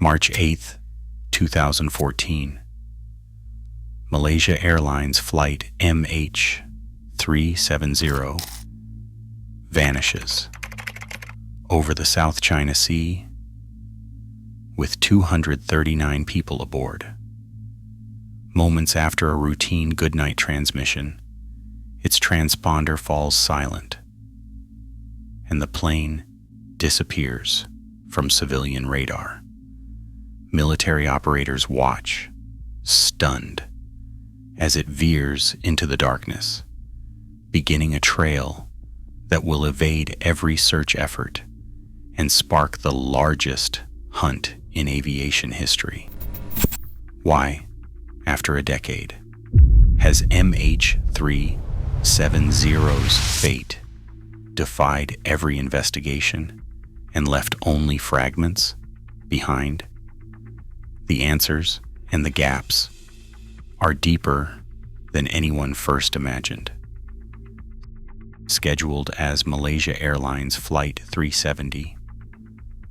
March 8th, 2014. Malaysia Airlines Flight MH370 vanishes over the South China Sea with 239 people aboard. Moments after a routine goodnight transmission, its transponder falls silent, and the plane disappears from civilian radar. Military operators watch, stunned, as it veers into the darkness, beginning a trail that will evade every search effort and spark the largest hunt in aviation history. Why, after a decade, has MH370's fate defied every investigation and left only fragments behind? The answers and the gaps are deeper than anyone first imagined. Scheduled as Malaysia Airlines Flight 370,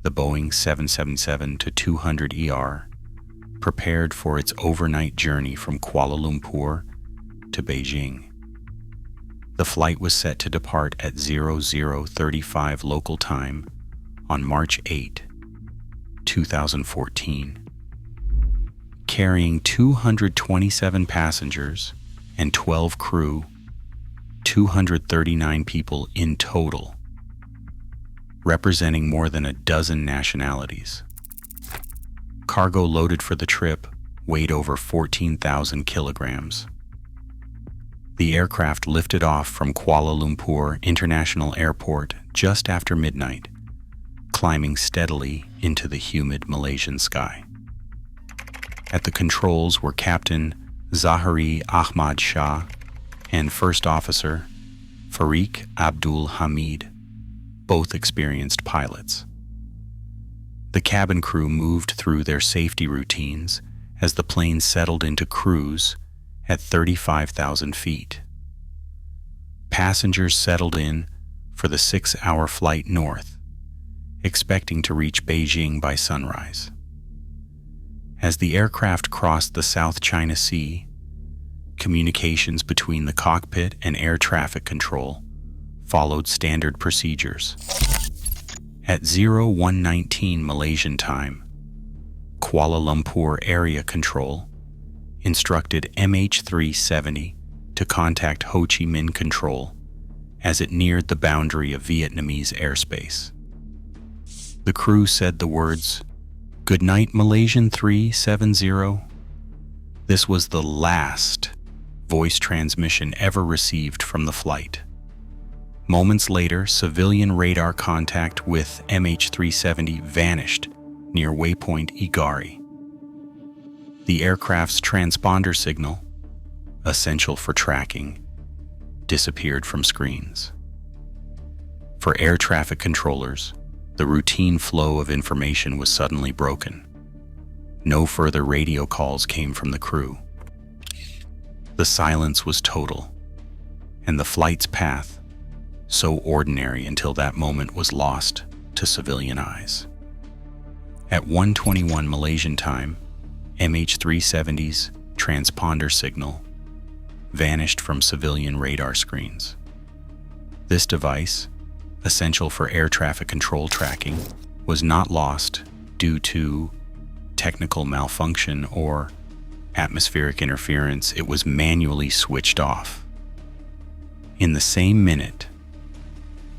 the Boeing 777-200ER prepared for its overnight journey from Kuala Lumpur to Beijing. The flight was set to depart at 00:35 local time on March 8, 2014. Carrying 227 passengers and 12 crew, 239 people in total, representing more than a dozen nationalities. Cargo loaded for the trip weighed over 14,000 kilograms. The aircraft lifted off from Kuala Lumpur International Airport just after midnight, climbing steadily into the humid Malaysian sky. At the controls were Captain Zahari Ahmad Shah and First Officer Farik Abdul Hamid, both experienced pilots. The cabin crew moved through their safety routines as the plane settled into cruise at 35,000 feet. Passengers settled in for the 6-hour flight north, expecting to reach Beijing by sunrise. As the aircraft crossed the South China Sea, communications between the cockpit and air traffic control followed standard procedures. At 01:19 Malaysian time, Kuala Lumpur Area Control instructed MH370 to contact Ho Chi Minh Control as it neared the boundary of Vietnamese airspace. The crew said the words, "Good night, Malaysian 370. This was the last voice transmission ever received from the flight. Moments later, civilian radar contact with MH370 vanished near waypoint IGARI. The aircraft's transponder signal, essential for tracking, disappeared from screens. For air traffic controllers, the routine flow of information was suddenly broken. No further radio calls came from the crew. The silence was total, and the flight's path, so ordinary until that moment, was lost to civilian eyes. At 1:21 Malaysian time, MH370's transponder signal vanished from civilian radar screens. This device, essential for air traffic control tracking, was not lost due to technical malfunction or atmospheric interference. It was manually switched off. In the same minute,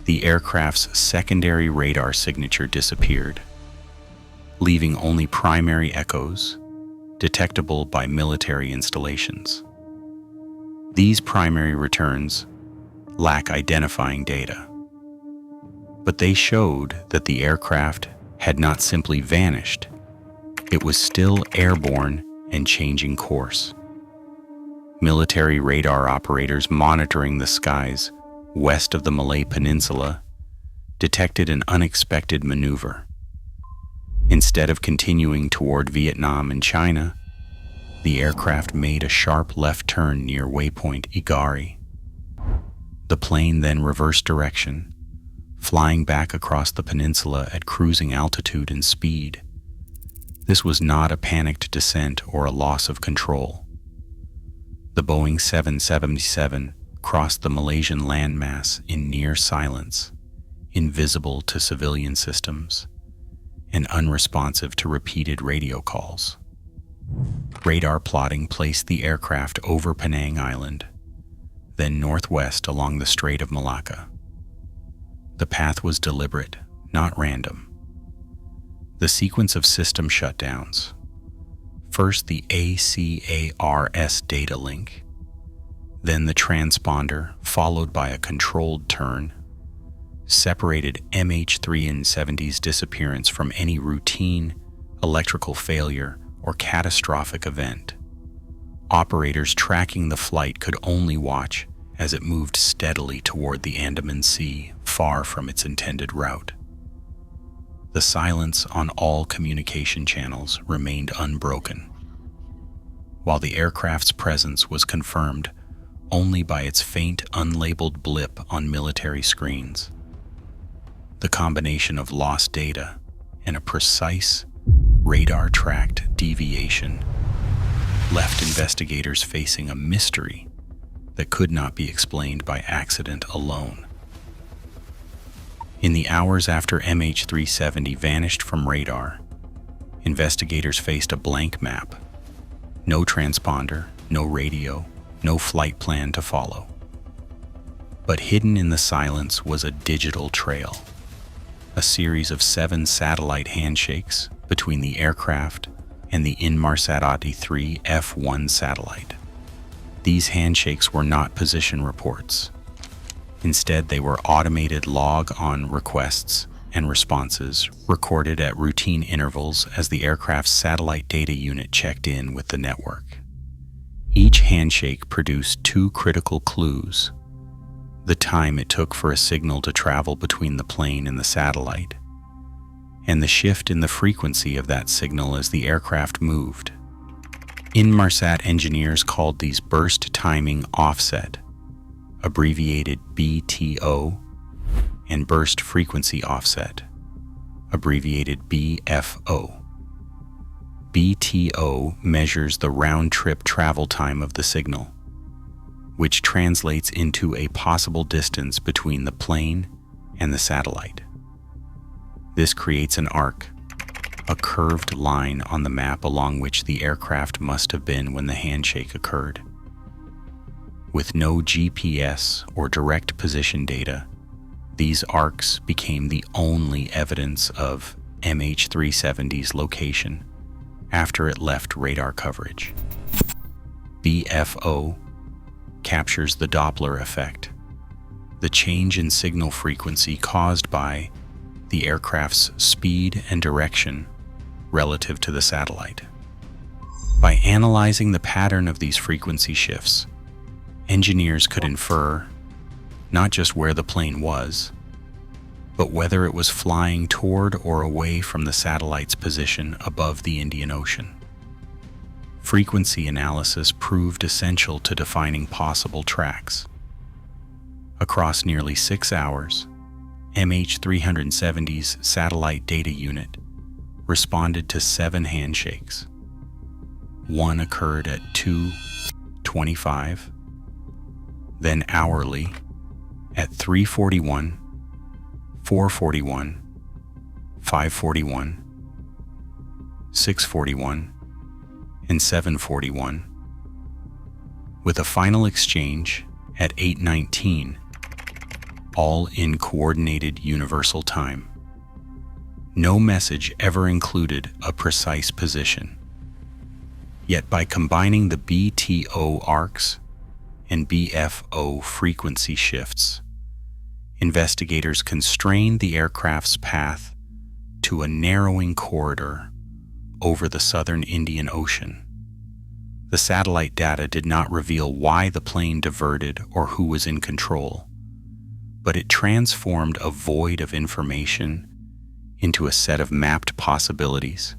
the aircraft's secondary radar signature disappeared, leaving only primary echoes detectable by military installations. These primary returns lack identifying data, but they showed that the aircraft had not simply vanished, it was still airborne and changing course. Military radar operators monitoring the skies west of the Malay Peninsula detected an unexpected maneuver. Instead of continuing toward Vietnam and China, the aircraft made a sharp left turn near waypoint IGARI. The plane then reversed direction, flying back across the peninsula at cruising altitude and speed. This was not a panicked descent or a loss of control. The Boeing 777 crossed the Malaysian landmass in near silence, invisible to civilian systems, and unresponsive to repeated radio calls. Radar plotting placed the aircraft over Penang Island, then northwest along the Strait of Malacca. The path was deliberate, not random. The sequence of system shutdowns, first the ACARS data link, then the transponder followed by a controlled turn, separated MH370's disappearance from any routine electrical failure or catastrophic event. Operators tracking the flight could only watch as it moved steadily toward the Andaman Sea, far from its intended route. The silence on all communication channels remained unbroken, while the aircraft's presence was confirmed only by its faint, unlabeled blip on military screens. The combination of lost data and a precise, radar-tracked deviation left investigators facing a mystery that could not be explained by accident alone. In the hours after MH370 vanished from radar, investigators faced a blank map. No transponder, no radio, no flight plan to follow. But hidden in the silence was a digital trail, a series of 7 satellite handshakes between the aircraft and the Inmarsat 3 F1 satellite. These handshakes were not position reports. Instead, they were automated log-on requests and responses recorded at routine intervals as the aircraft's satellite data unit checked in with the network. Each handshake produced 2 critical clues: the time it took for a signal to travel between the plane and the satellite, and the shift in the frequency of that signal as the aircraft moved. Inmarsat engineers called these burst timing offset, abbreviated BTO, and burst frequency offset, abbreviated BFO. BTO measures the round-trip travel time of the signal, which translates into a possible distance between the plane and the satellite. This creates an arc, a curved line on the map along which the aircraft must have been when the handshake occurred. With no GPS or direct position data, these arcs became the only evidence of MH370's location after it left radar coverage. BFO captures the Doppler effect, the change in signal frequency caused by the aircraft's speed and direction relative to the satellite. By analyzing the pattern of these frequency shifts, engineers could infer not just where the plane was, but whether it was flying toward or away from the satellite's position above the Indian Ocean. Frequency analysis proved essential to defining possible tracks. Across nearly 6 hours, MH370's satellite data unit responded to 7 handshakes. One occurred at 2:25, then hourly at 3:41, 4:41, 5:41, 6:41, and 7:41, with a final exchange at 8:19, all in coordinated universal time. No message ever included a precise position. Yet by combining the BTO arcs and BFO frequency shifts, investigators constrained the aircraft's path to a narrowing corridor over the southern Indian Ocean. The satellite data did not reveal why the plane diverted or who was in control, but it transformed a void of information into a set of mapped possibilities,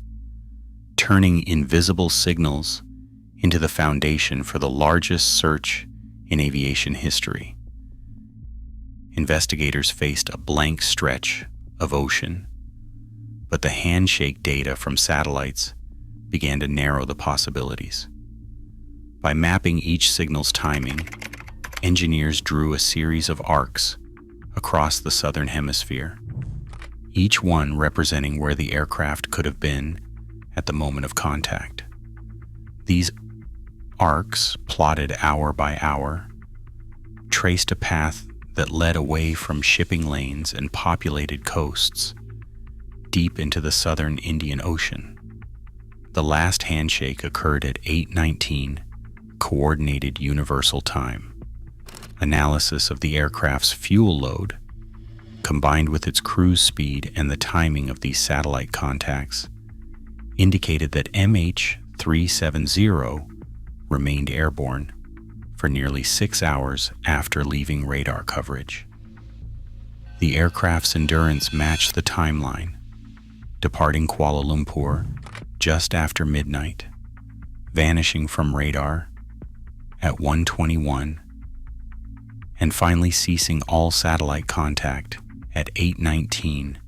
turning invisible signals into the foundation for the largest search in aviation history. Investigators faced a blank stretch of ocean, but the handshake data from satellites began to narrow the possibilities. By mapping each signal's timing, engineers drew a series of arcs across the southern hemisphere, each one representing where the aircraft could have been at the moment of contact. These arcs, plotted hour by hour, traced a path that led away from shipping lanes and populated coasts deep into the southern Indian Ocean. The last handshake occurred at 8:19 Coordinated Universal Time. Analysis of the aircraft's fuel load, combined with its cruise speed and the timing of these satellite contacts, indicated that MH370 remained airborne for nearly 6 hours after leaving radar coverage. The aircraft's endurance matched the timeline, departing Kuala Lumpur just after midnight, vanishing from radar at 1:21, and finally ceasing all satellite contact at 8:19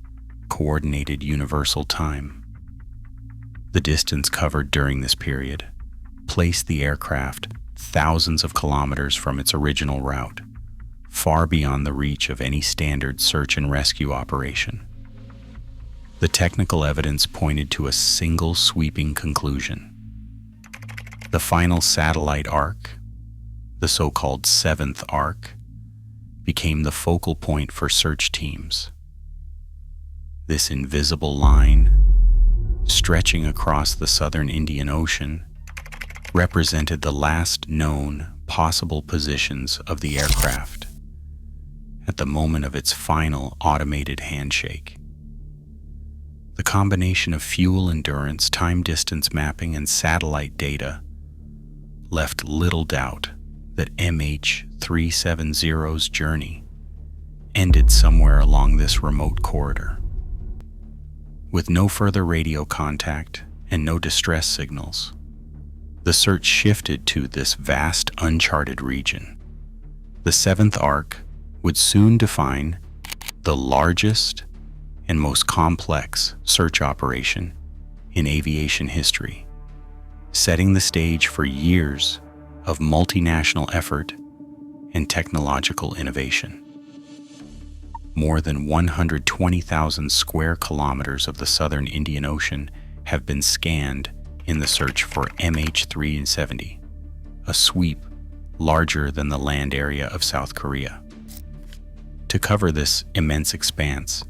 Coordinated Universal Time. The distance covered during this period placed the aircraft thousands of kilometers from its original route, far beyond the reach of any standard search and rescue operation. The technical evidence pointed to a single sweeping conclusion. The final satellite arc, the so-called seventh arc, became the focal point for search teams. This invisible line, stretching across the southern Indian Ocean, represented the last known possible positions of the aircraft at the moment of its final automated handshake. The combination of fuel endurance, time distance mapping, and satellite data left little doubt that MH370's journey ended somewhere along this remote corridor. With no further radio contact and no distress signals, the search shifted to this vast uncharted region. The seventh arc would soon define the largest and most complex search operation in aviation history, setting the stage for years of multinational effort and technological innovation. More than 120,000 square kilometers of the southern Indian Ocean have been scanned in the search for MH370, a sweep larger than the land area of South Korea. To cover this immense expanse,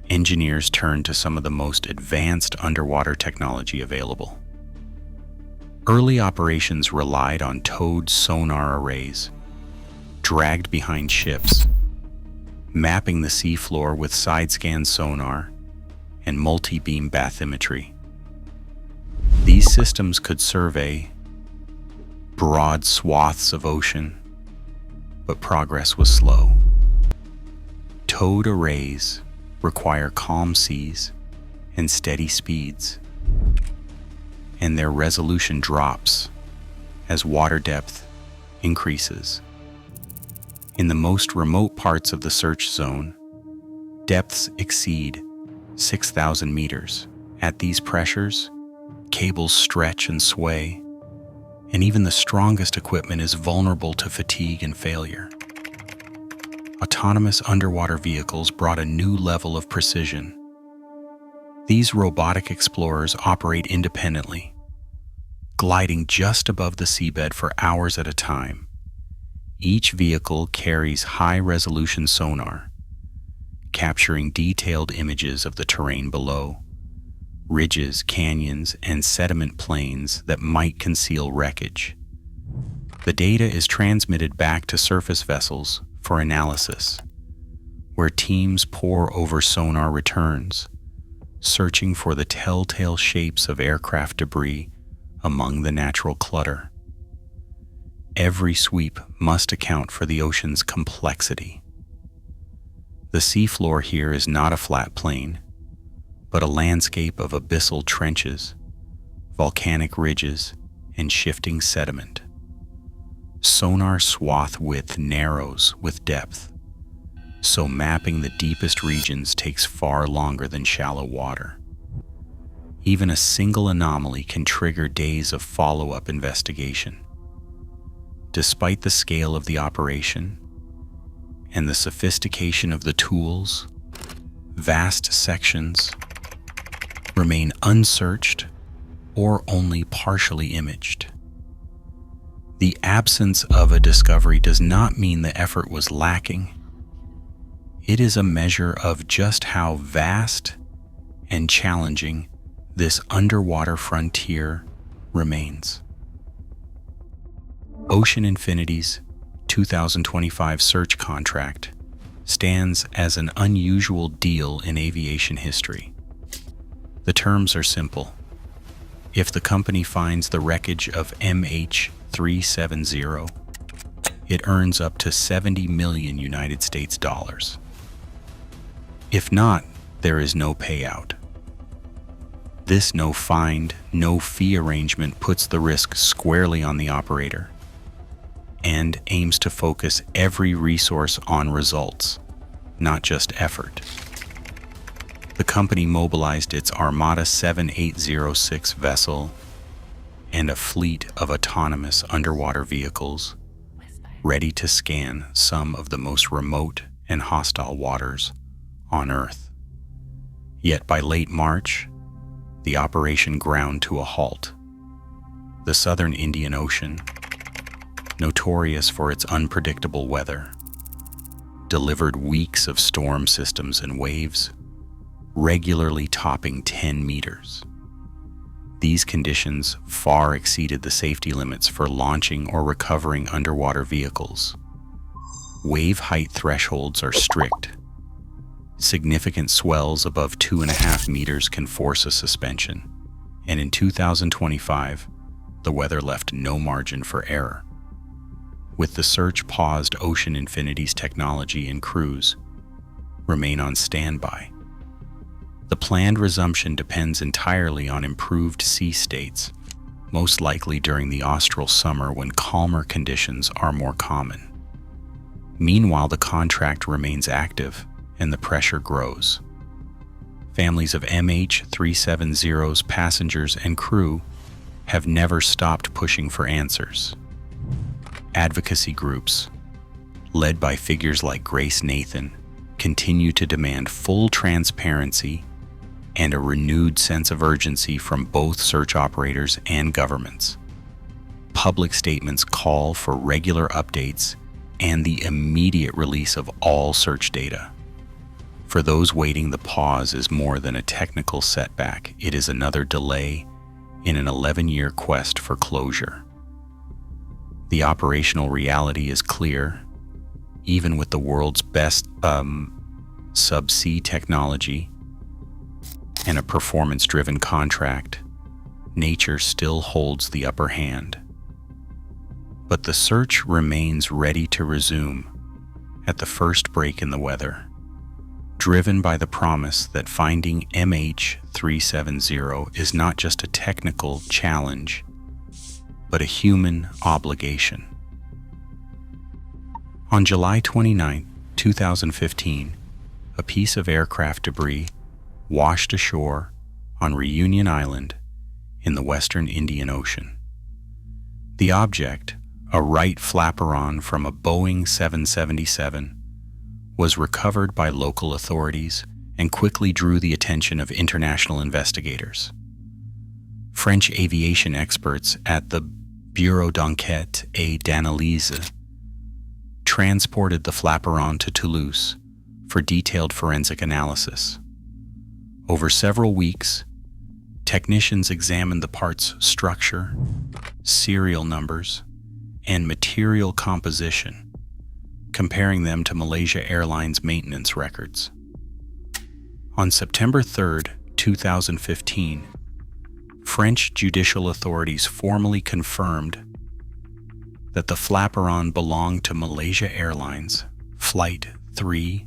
engineers turned to some of the most advanced underwater technology available. Early operations relied on towed sonar arrays, dragged behind ships, mapping the seafloor with side-scan sonar and multi-beam bathymetry. These systems could survey broad swaths of ocean, but progress was slow. Towed arrays require calm seas and steady speeds, and their resolution drops as water depth increases. In the most remote parts of the search zone, depths exceed 6,000 meters. At these pressures, cables stretch and sway, and even the strongest equipment is vulnerable to fatigue and failure. Autonomous underwater vehicles brought a new level of precision. These robotic explorers operate independently, gliding just above the seabed for hours at a time. Each vehicle carries high-resolution sonar, capturing detailed images of the terrain below, ridges, canyons, and sediment plains that might conceal wreckage. The data is transmitted back to surface vessels for analysis, where teams pore over sonar returns, searching for the telltale shapes of aircraft debris among the natural clutter. Every sweep must account for the ocean's complexity. The seafloor here is not a flat plain, but a landscape of abyssal trenches, volcanic ridges, and shifting sediment. Sonar swath width narrows with depth, so mapping the deepest regions takes far longer than shallow water. Even a single anomaly can trigger days of follow-up investigation. Despite the scale of the operation and the sophistication of the tools, vast sections remain unsearched or only partially imaged. The absence of a discovery does not mean the effort was lacking. It is a measure of just how vast and challenging this underwater frontier remains. Ocean Infinity's 2025 search contract stands as an unusual deal in aviation history. The terms are simple. If the company finds the wreckage of MH370, it earns up to 70 million United States dollars. If not, there is no payout. This no find, no fee arrangement puts the risk squarely on the operator and aims to focus every resource on results, not just effort. The company mobilized its Armada 7806 vessel and a fleet of autonomous underwater vehicles ready to scan some of the most remote and hostile waters on Earth. Yet by late March, the operation ground to a halt. The southern Indian Ocean, notorious for its unpredictable weather, delivered weeks of storm systems and waves, regularly topping 10 meters. These conditions far exceeded the safety limits for launching or recovering underwater vehicles. Wave height thresholds are strict. Significant swells above 2.5 meters can force a suspension, and in 2025, the weather left no margin for error. With the search paused, Ocean Infinity's technology and crews remain on standby. The planned resumption depends entirely on improved sea states, most likely during the austral summer when calmer conditions are more common. Meanwhile, the contract remains active and the pressure grows. Families of MH370's passengers and crew have never stopped pushing for answers. Advocacy groups, led by figures like Grace Nathan, continue to demand full transparency and a renewed sense of urgency from both search operators and governments. Public statements call for regular updates and the immediate release of all search data. For those waiting, the pause is more than a technical setback. It is another delay in an 11-year quest for closure. The operational reality is clear. Even with the world's best subsea technology and a performance-driven contract, nature still holds the upper hand. But the search remains ready to resume at the first break in the weather, driven by the promise that finding MH370 is not just a technical challenge, but a human obligation. On July 29, 2015, a piece of aircraft debris washed ashore on Reunion Island in the western Indian Ocean. The object, a right flaperon from a Boeing 777, was recovered by local authorities and quickly drew the attention of international investigators. French aviation experts at the Bureau d'Enquête et d'Analyse transported the flaperon to Toulouse for detailed forensic analysis. Over several weeks, technicians examined the part's structure, serial numbers, and material composition, comparing them to Malaysia Airlines maintenance records. On September 3, 2015, French judicial authorities formally confirmed that the flaperon belonged to Malaysia Airlines Flight 370.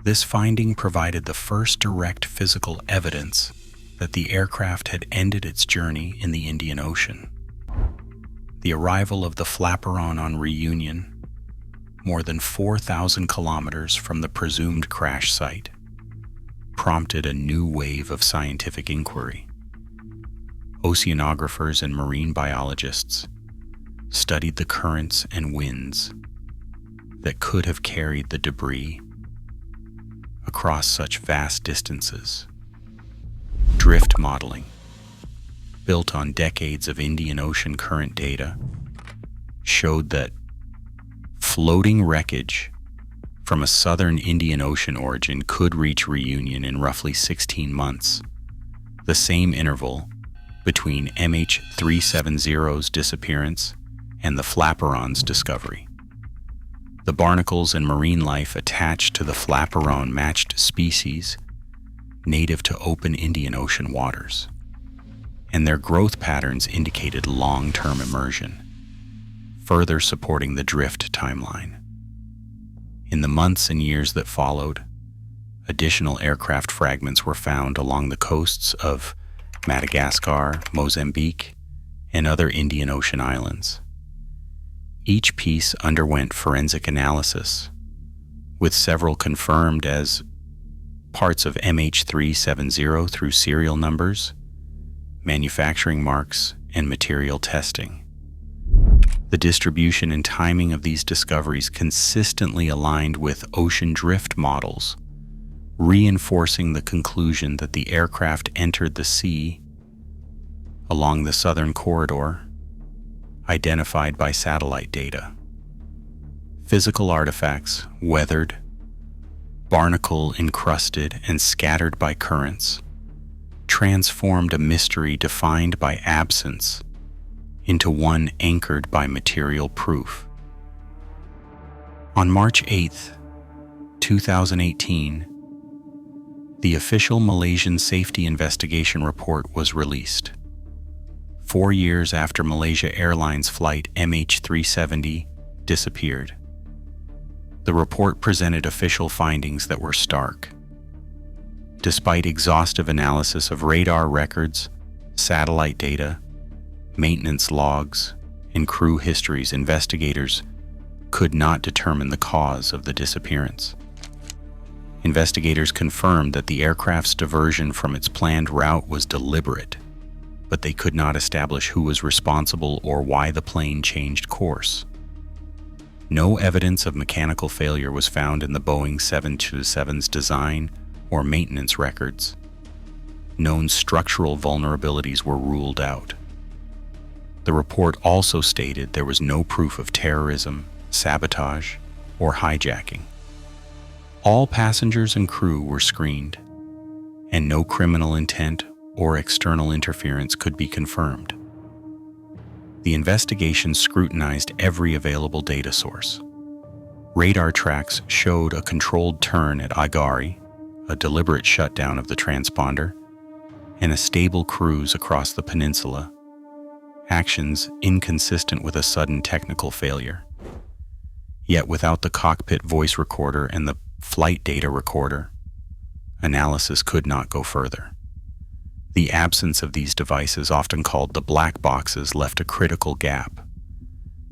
This finding provided the first direct physical evidence that the aircraft had ended its journey in the Indian Ocean. The arrival of the flaperon on Reunion, more than 4,000 kilometers from the presumed crash site, prompted a new wave of scientific inquiry. Oceanographers and marine biologists studied the currents and winds that could have carried the debris across such vast distances. Drift modeling, built on decades of Indian Ocean current data, showed that floating wreckage from a southern Indian Ocean origin could reach reunion in roughly 16 months, the same interval between MH370's disappearance and the flaperon's discovery. The barnacles and marine life attached to the flaperon matched species native to open Indian Ocean waters, and their growth patterns indicated long-term immersion, further supporting the drift timeline. In the months and years that followed, additional aircraft fragments were found along the coasts of Madagascar, Mozambique, and other Indian Ocean islands. Each piece underwent forensic analysis, with several confirmed as parts of MH370 through serial numbers, manufacturing marks, and material testing. The distribution and timing of these discoveries consistently aligned with ocean drift models, reinforcing the conclusion that the aircraft entered the sea along the southern corridor, identified by satellite data. Physical artifacts, weathered, barnacle-encrusted, and scattered by currents, transformed a mystery defined by absence into one anchored by material proof. On March 8, 2018, the official Malaysian Safety Investigation Report was released. 4 years after Malaysia Airlines Flight MH370 disappeared. The report presented official findings that were stark. Despite exhaustive analysis of radar records, satellite data, maintenance logs, and crew histories, investigators could not determine the cause of the disappearance. Investigators confirmed that the aircraft's diversion from its planned route was deliberate, but they could not establish who was responsible or why the plane changed course. No evidence of mechanical failure was found in the Boeing 727's design or maintenance records. Known structural vulnerabilities were ruled out. The report also stated there was no proof of terrorism, sabotage, or hijacking. All passengers and crew were screened, and no criminal intent or external interference could be confirmed. The investigation scrutinized every available data source. Radar tracks showed a controlled turn at IGARI, a deliberate shutdown of the transponder, and a stable cruise across the peninsula, actions inconsistent with a sudden technical failure. Yet without the cockpit voice recorder and the flight data recorder, analysis could not go further. The absence of these devices, often called the black boxes, left a critical gap.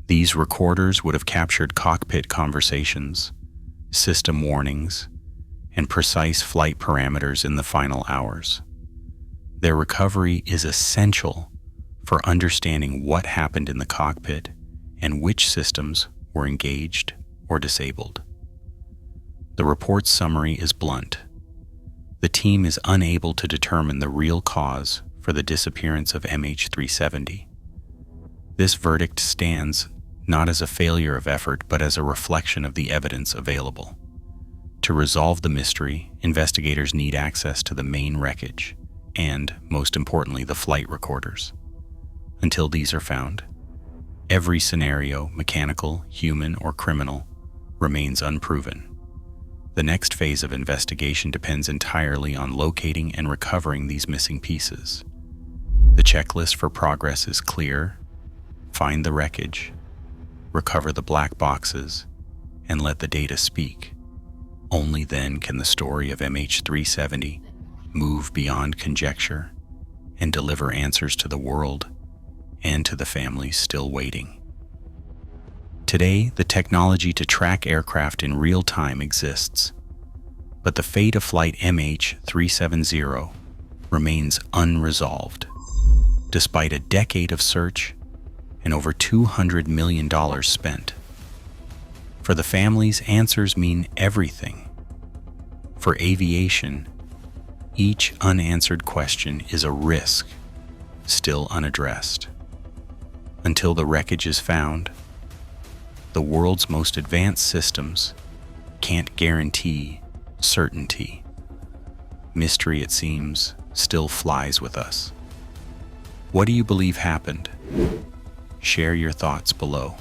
These recorders would have captured cockpit conversations, system warnings, and precise flight parameters in the final hours. Their recovery is essential for understanding what happened in the cockpit and which systems were engaged or disabled. The report's summary is blunt. The team is unable to determine the real cause for the disappearance of MH370. This verdict stands not as a failure of effort, but as a reflection of the evidence available. To resolve the mystery, investigators need access to the main wreckage and, most importantly, the flight recorders. Until these are found, every scenario, mechanical, human, or criminal, remains unproven. The next phase of investigation depends entirely on locating and recovering these missing pieces. The checklist for progress is clear: find the wreckage, recover the black boxes, and let the data speak. Only then can the story of MH370 move beyond conjecture and deliver answers to the world and to the families still waiting. Today, the technology to track aircraft in real time exists, But the fate of Flight MH370 remains unresolved, despite a decade of search and over $200 million spent. For the families, answers mean everything. For aviation, each unanswered question is a risk still unaddressed. Until the wreckage is found, the world's most advanced systems can't guarantee certainty. Mystery, it seems, still flies with us. What do you believe happened? Share your thoughts below.